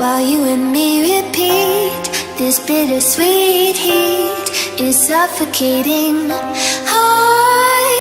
while you and me repeat. This bittersweet heat is suffocating.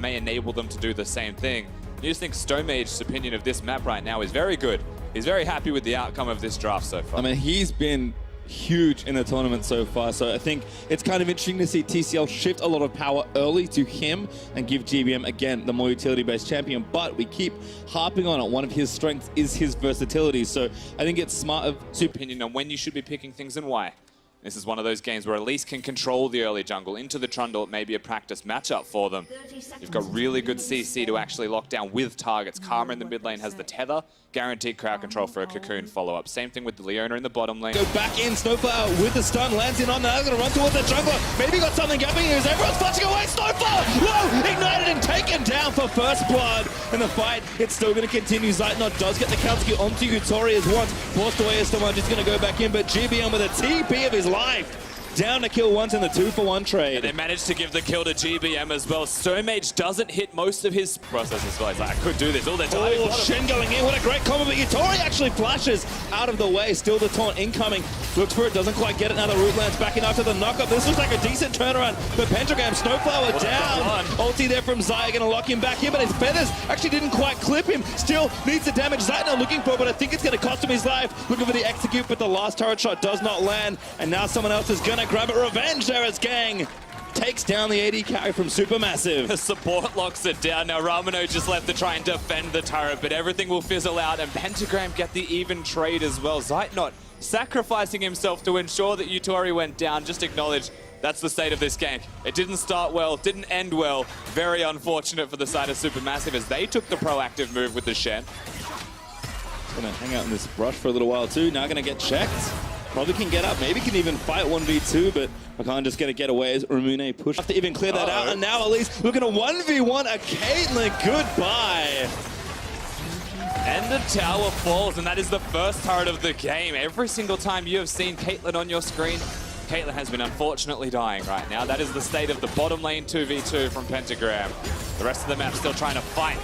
May enable them to do the same thing. You just think Stomage's opinion of this map right now is very good. He's very happy with the outcome of this draft so far. I mean, he's been huge in the tournament so far, so I think it's kind of interesting to see TCL shift a lot of power early to him and give GBM, again, the more utility-based champion, but we keep harping on it. One of his strengths is his versatility, so I think it's smart of Super opinion on when you should be picking things and why. This is one of those games where Elise can control the early jungle. Into the Trundle, it may be a practice matchup for them. You've got really good CC to actually lock down with targets. Karma in the mid lane has the tether. Guaranteed crowd control for a Cocoon follow-up. Same thing with the Leona in the bottom lane. Go back in, SnowFlower with the stun, lands in on that, going to run towards the jungler. Maybe got something going here as everyone's flashing away. SnowFlower, whoa, ignited and taken down for first blood. And the fight, it's still going to continue. Zeitnot does get the counter kill onto Yutori as once. Forced away as Stomaged is going to go back in, but GBM with a TP of his life. Down to kill once in the 2-for-1 trade. And they managed to give the kill to GBM as well. Stomaged doesn't hit most of his process as well. He's like, I could do this all the time. Oh, Shen going in. What a great combo. But Yutori actually flashes out of the way. Still the taunt incoming. Looks for it. Doesn't quite get it. Now the root lands back in after the knockup. This looks like a decent turnaround. But Pentagram, SnowFlower down. Ulti there from Xayah. Going to lock him back in. But his feathers actually didn't quite clip him. Still needs the damage. Zeitnot looking for it, but I think it's going to cost him his life. Looking for the execute, but the last turret shot does not land. And now someone else is going to grab it. Revenge there as Gaeng takes down the AD carry from Supermassive. The support locks it down. Now Ramune just left to try and defend the turret, but everything will fizzle out, and Pentagram get the even trade as well. Zeitnot sacrificing himself to ensure that Yutori went down. Just acknowledge that's the state of this game. It didn't start well, didn't end well. Very unfortunate for the side of Supermassive as they took the proactive move with the Shen. Gonna hang out in this brush for a little while too. Now gonna get checked. Probably can get up, maybe can even fight 1v2, but Rakan just gonna get away as Ramune push. Have to even clear that out, and now Elise looking to 1v1 a Caitlyn. Goodbye. And the tower falls, and that is the first turret of the game. Every single time you have seen Caitlyn on your screen, Caitlyn has been unfortunately dying right now. That is the state of the bottom lane 2v2 from Pentagram. The rest of the map still trying to fight.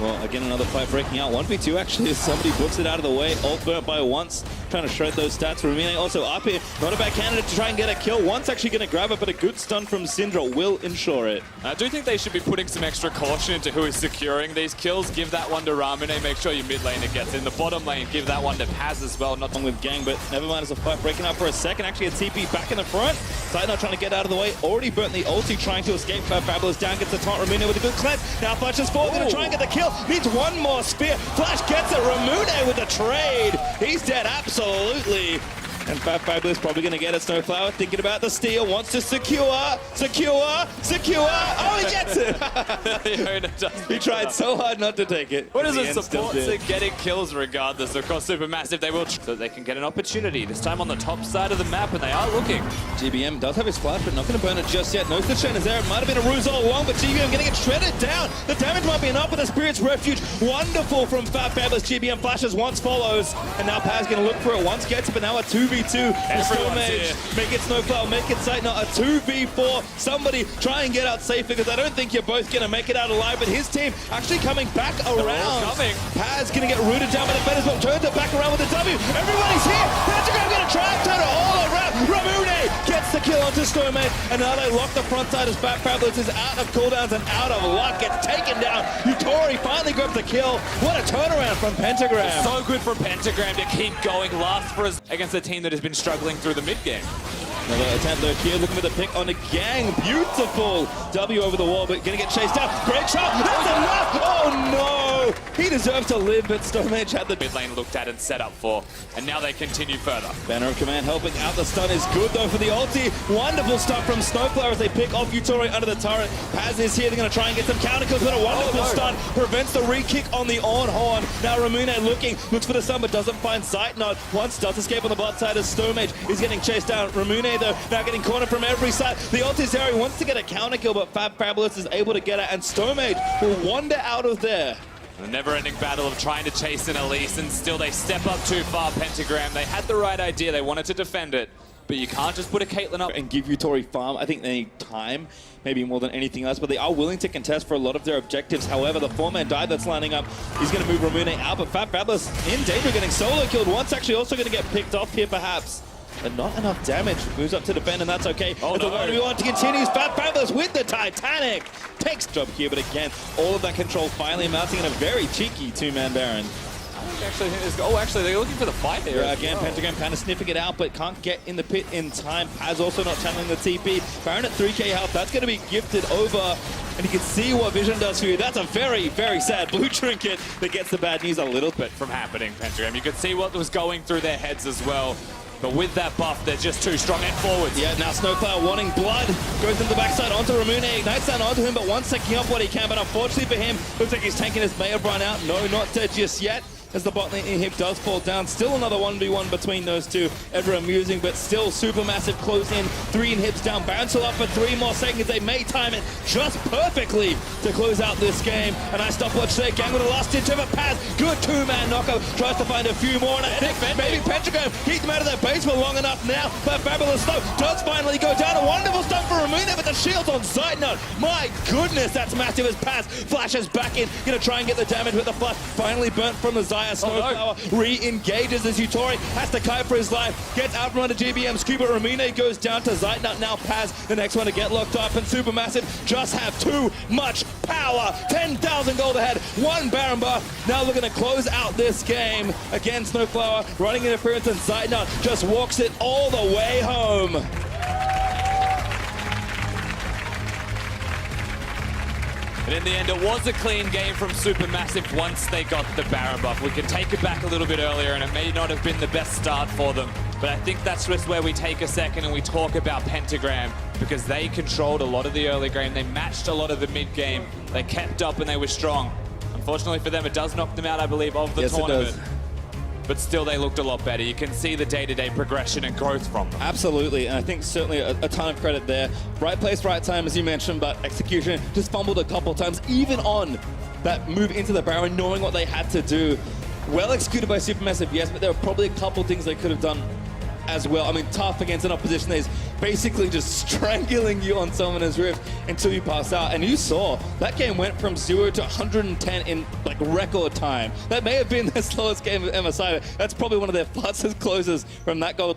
Well, again, another fight breaking out. 1v2 actually as somebody books it out of the way. Ult burnt by once, trying to shred those stats. Ramune also up here. Not a bad candidate to try and get a kill. Once actually going to grab it, but a good stun from Syndra will ensure it. I do think they should be putting some extra caution into who is securing these kills. Give that one to Ramune, make sure your mid laner gets in. The bottom lane, give that one to Paz as well. Not wrong with Gaeng, but never mind, as a fight breaking out for a second. Actually a TP back in the front. Zeitnot trying to get out of the way. Already burnt the ulti, trying to escape. fabFabulous down, gets the taunt. Ramune with a good cleanse. Now flashes forward, going to try and get the kill. Needs one more spear. Flash gets it. Ramune with the trade. He's dead, absolutely. And fabFabulous probably going to get it. SnowFlower thinking about the steal. Wants to secure. Oh, he gets it. He tried so hard not to take it. What is it? Supports are getting kills regardless. Of course, Supermassive, they will so they can get an opportunity. This time on the top side of the map, and they are looking. GBM does have his splash, but not going to burn it just yet. Knows the Shen is there. It might have been a ruse all along, but GBM going to get shredded down. The damage might be enough with the Spirit's Refuge. Wonderful from fabFabulous. GBM flashes once, follows, and now Paz going to look for it. Once gets it, but now a 2v2. Stomaged, make it SnowFlower, make it Zeitnot, a 2v4. Somebody try and get out safe, because I don't think you're both going to make it out alive, but his team actually coming back around. Paz going to get rooted down by the feathers, but turns it back around with the W. Everybody's here. Pentagram going to try and turn it all around. Ramune gets the kill onto Stomaged, and now they lock the front side as fabFabulous is out of cooldowns and out of luck. Gets taken down. Yutori finally grabs the kill. What a turnaround from Pentagram. So good for Pentagram to keep going last for us against a team that has been struggling through the mid game. Another attempt though here, looking for the pick on the Gaeng. Beautiful W over the wall, but gonna get chased down. Great shot, that's enough! Oh no! He deserves to live, but Stomaged had the mid lane looked at and set up for, and now they continue further. Banner of Command helping out. The stun is good though for the ulti. Wonderful stuff from SnowFlower as they pick off Yutori under the turret. Paz is here, they're gonna try and get some counter kills, but a wonderful stun prevents the re-kick on the Ornn. Now Ramune looks for the stun, but doesn't find Zeitnot. Once does escape on the bot side as Stomaged is getting chased down. Ramune though, now getting cornered from every side. The ult is there, he wants to get a counter kill, but fabFabulous is able to get it, and Stomaged will wander out of there. The never-ending battle of trying to chase an Elise, and still they step up too far, Pentagram. They had the right idea, they wanted to defend it, but you can't just put a Caitlyn up and give Yutori farm. I think they need time, maybe more than anything else, but they are willing to contest for a lot of their objectives. However, the 4-man dive that's lining up is going to move Ramune out, but fabFabulous in danger, getting solo killed. One's actually also going to get picked off here, perhaps. But not enough damage. Moves up to defend, and that's okay. Oh, the no. 1v1 continues. fabFabulous with the Titanic. Takes job here, but again, all of that control finally mounting in a very cheeky 2-man Baron. Actually, they're looking for the fight there. Yeah, again, Pentagram kind of sniffing it out, but can't get in the pit in time. Paz also not channeling the TP. Baron at 3k health, that's going to be gifted over. And you can see what Vision does for you. That's a very, very sad blue trinket that gets the bad news a little bit From happening, Pentagram. You could see what was going through their heads as well. But with that buff, they're just too strong and forwards. Yeah, now SnowFlower wanting blood. Goes into the backside onto Ramune. Ignites down onto him, but one's taking off what he can. But unfortunately for him, looks like he's tanking his may have run out. No, not dead just yet, as the bot lane inhib does fall down. Still another 1v1 between those two. Ever amusing, but still supermassive close in. 3 inhibs down. Baron still up for 3 more seconds. They may time it just perfectly to close out this game. And I stopwatch there. Gaeng with a last ditch of a pass. Good 2-man knockup. Tries to find a few more. And I think maybe Pentagram keep them out of their base for long enough now. But fabFabulous though does finally go down. A wonderful stuff for Ramune, but the shield's on Zeitnot. My goodness, that's massive as Paz flashes back in. Gonna try and get the damage with the flash. Finally burnt from the Xayah. SnowFlower re-engages as Yutori has to kite for his life. Gets outrun to GBM Scuba. Ramune goes down to Zeitnot. Now Paz, the next one to get locked up. And Supermassive just have too much power. 10,000 gold ahead. 1 Baron buff. Now looking to close out this game. Again, SnowFlower running interference, and Zeitnot just walks it all the way home. And in the end, it was a clean game from Supermassive once they got the Baron buff. We could take it back a little bit earlier, and it may not have been the best start for them. But I think that's just where we take a second and we talk about Pentagram, because they controlled a lot of the early game. They matched a lot of the mid game. They kept up and they were strong. Unfortunately for them, it does knock them out, I believe, of the tournament. It does. But still, they looked a lot better. You can see the day-to-day progression and growth from them. Absolutely, and I think certainly a ton of credit there. Right place, right time, as you mentioned, but execution just fumbled a couple times, even on that move into the Baron, knowing what they had to do. Well executed by Supermassive, yes, but there were probably a couple things they could have done as well. I mean, tough against an opposition that is basically just strangling you on Summoner's Rift until you pass out. And you saw that game went from 0 to 110 in like record time. That may have been the slowest game of MSI. That's probably one of their fastest closes from that goal.